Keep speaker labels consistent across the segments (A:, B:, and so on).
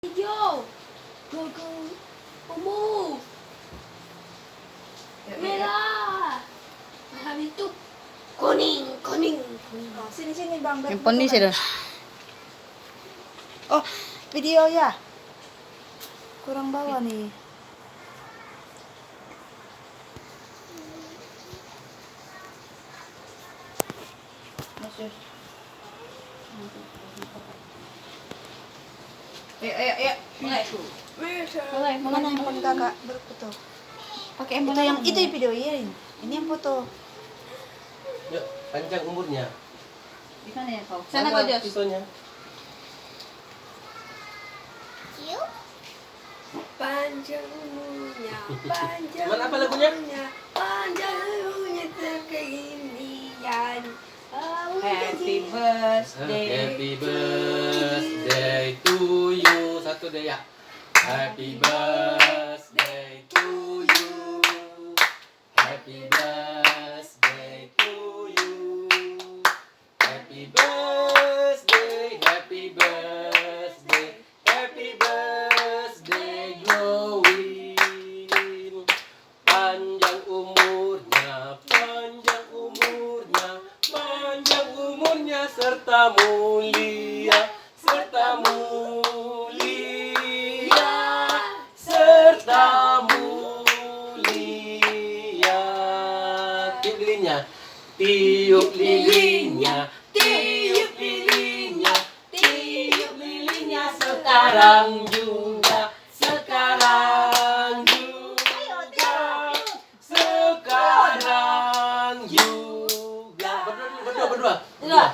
A: Hijau, ungu, merah. Habis itu kuning.
B: Oh, sini bang.
C: Handphone ni saya dah.
B: Oh, video ya. Kurang bawah nih.
C: Masuk. Ayo. Mulai.
B: Mana handphone kakak berfoto?
C: Pakai
B: Itu
C: handphone
B: yang itu videoin. Ini yang foto.
D: Yuk, panjang umurnya.
C: Di mana ya kau? Sana kau Jos.
D: Pisaunya.
A: Panjang umurnya, panjang.
D: Mana apa lagunya?
A: Panjang umurnya terkeinian.
C: Happy birthday.
D: Happy birthday to you. Satu deh ya. Happy birthday to you. Happy birthday to you. Happy birthday, happy birthday, happy birthday Glowing. Panjang umurnya, panjang umurnya, panjang umurnya serta mulia, serta mulia, serta mulia. Tiup lilinnya, tiup lilinnya, tiup lilinnya, tiup lilinnya sekarang juga, sekarang juga, sekarang juga. Berdua.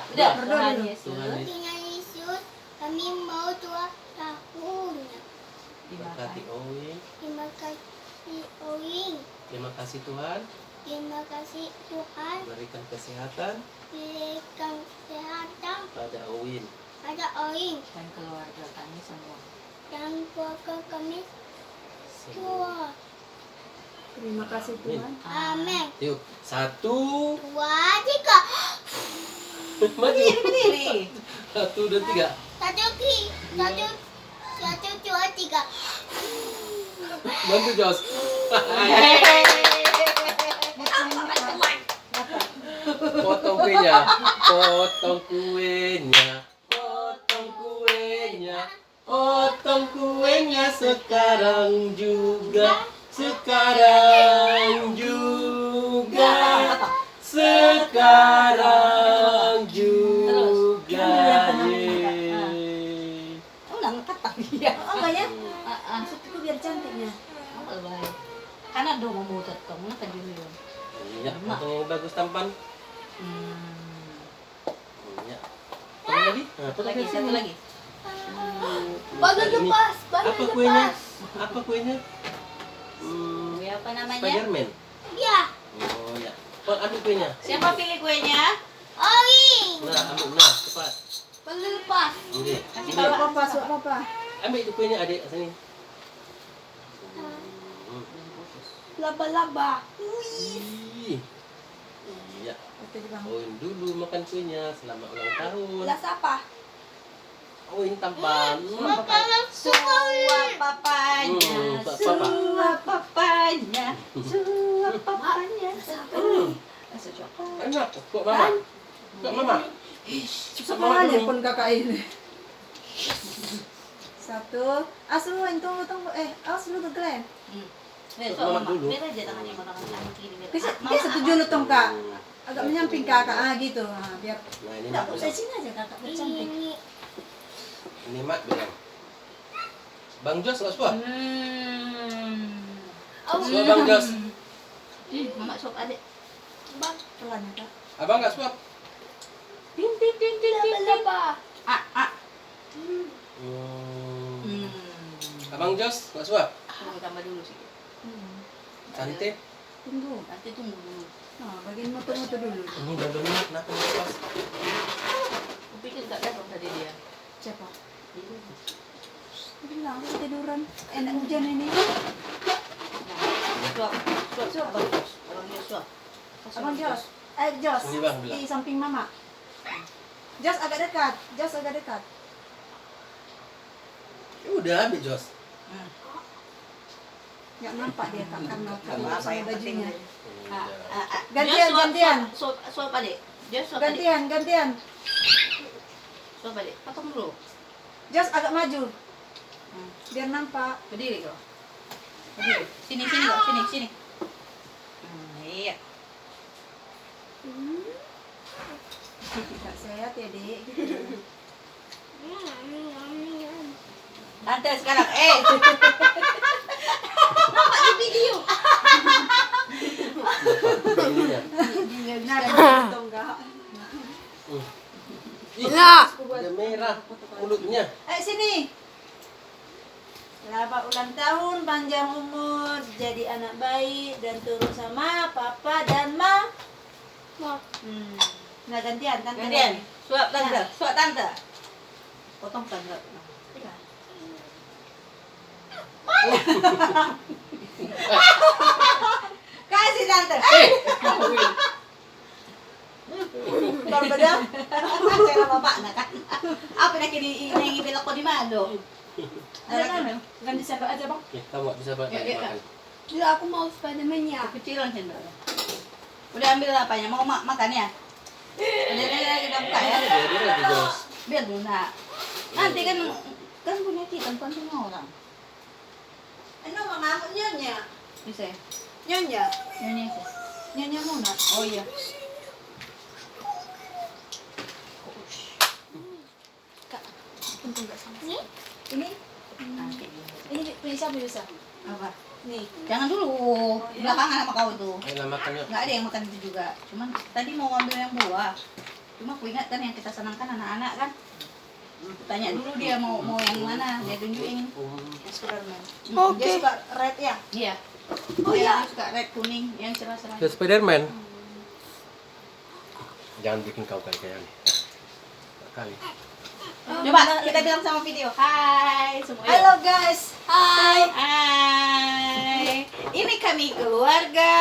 C: Tuhan Yesus.
D: Tuhan
A: Dengan Yesus, kami mau 2 tahun.
D: berkati Owing.
A: Terima kasih Owing.
D: Terima kasih Tuhan
A: Terima kasih Tuhan.
D: berikan kesehatan
A: Berikan kesehatan
D: pada Owin.
A: pada Owing
C: Dan keluarga kami semua.
A: dan keluarga kami semua.
B: Terima kasih Tuhan.
A: Amin.
D: Yuk, 1,
A: 2, 3.
D: maju.
C: Berdiri.
D: 1, 2, 3.
A: Satu, dua, tiga.
D: Bantu Jos. Potong kuenya, potong kuenya, potong kuenya, potong kuenya sekarang juga, sekarang juga, sekarang juga. Yeay.
C: Enggak ngangkat dia.
B: Oh enggak ya? Maksudku biar cantiknya.
C: Oh, baik. Karena do mau tetong na kadiri yun.
D: Iya, potong yang bagus tampan.
C: Hmm.
D: Iya. Potong lagi. Nah, potong
C: Lagi satu lagi.
A: Badan
D: Ini.
A: lepas, badan
D: Apa kuenya?
A: lepas.
D: Apa kuenya?
C: Kue apa namanya?
D: Spiderman.
A: Ya,
D: Oh ya. Oh, ambil kuenya.
C: Siapa pilih kuenya?
A: Owing.
D: Nah, ambil nah, cepat.
A: Badan lepas.
D: Ini.
C: Kasih
D: Ini.
C: bawa.
B: Papa.
D: Ambil itu kuenya adik sini.
A: Laba-laba.
D: Ih. Iya.
B: Oke, Bang.
D: Oin dulu makan kuenya. Selamat ulang tahun.
A: Belas apa?
D: Oin tampan.
A: Makanan
C: Suap papanya,
D: Papa.
C: suap papanya, suap papanya.
D: Enak. Kok mama? Kok mama?
B: Susah banget handphone kakak ini. 1. Tunggu. Awas lu Glenn.
C: Besok dulu. Biar aja tangannya makan tangan kiri.
B: Bisa setuju lu tong kak. Agak menyamping kakak gitu. Nah, biar
D: Nah, ini
B: enggak
D: mak
B: usah
D: bilang.
B: sini aja kakak biar cantik.
D: Ini mak bilang. Bang Jos nggak suka? Suka Bang Jos.
C: Mama suap adik.
A: Bang,
B: Pelan ya kak.
D: Abang nggak suka?
C: Tin tin tin tin tin.
A: laba-laba.
D: Abang Jos nggak suka?
C: Tunggu tambah dulu sih.
D: Cantik.
B: Tunggu.
C: Nanti tunggu dulu.
B: Nah, bagian moto-moto dulu.
D: Ini udah minyak, kenapa nggak pas?
C: Aku pikir nggak datang tadi dia.
B: Siapa? Bilang aku tiduran. Enak hujan ini.
C: Suap, suap, abang Jos. Abang Jos suap.
B: Abang Jos. Jos.
D: Ini Bang bilang.
B: Di samping mama. Jos agak dekat.
D: Udah, Jos.
C: Hmm.
B: Nggak nampak dia Kak karena
C: Apa
B: sama
C: yang penting
B: bajunya.
C: Gantian,
B: Gantian.
C: Suap adik. Jos suap adik.
B: Gantian.
C: Suap adik. Potong dulu.
B: Just agak maju.
C: Hmm.
B: Biar nampak.
C: Berdiri kau. Berdiri. Sini kau. Sini. Iya.
B: Nggak sehat ya Dek. Gitu.
C: Tante sekarang. Nampak di video.
D: Ininya.
B: Nah, betul enggak?
A: Enggak.
D: Udah merah mulutnya.
B: Sini. Selamat ulang tahun, panjang umur, jadi anak baik dan turun sama papa dan ma. Nah gantian.
C: Gantian. Suap tante. Potong tante. Kasih tante.
B: Berbeda.
C: Cara bapak nak kan. Apa nak ini belok ko di mana?
B: Ganti siapa aja bang?
D: Kita mau bisa buat
C: Ya.
D: makan.
A: Tidak, aku mau Spiderman-nya.
C: Kecilan cendol. Udah ambil apanya? Mau makan ya? Udah kita buka ya.
D: Jadi lagi Jos.
C: Biar dulu nak. Nanti kan punya kita bukan punya orang.
B: Ano mama aku nyonya?
C: Bisa ya?
B: Nyonya?
C: Nyanyi sih.
B: Nyonya Mona.
C: Oh iya.
B: Kak, untung nggak sama.
A: Ini?
B: Ini?
C: Nanti.
B: Ini punya siapa bisa?
C: Apa?
B: Nih.
C: Jangan dulu. Belakangan sama kau tuh.
D: Ayo lah makan yuk.
C: Nggak ada yang makan itu juga. Cuman tadi mau ambil yang buah. Cuma aku ingat kan yang kita senangkan anak-anak kan. Tanya dulu dia mau yang mana. Dia tunjukin.
B: Spiderman.
A: Oke.
B: Dia suka red ya?
C: Iya.
A: Oh
C: Dia
A: iya.
C: suka red kuning yang cerah-cerah.
D: The Spiderman. Jangan bikin kau kayak ini. Kali.
C: Coba kita bilang sama video. Hai semua.
B: Halo guys.
A: Hai.
C: Hai. Ini kami keluarga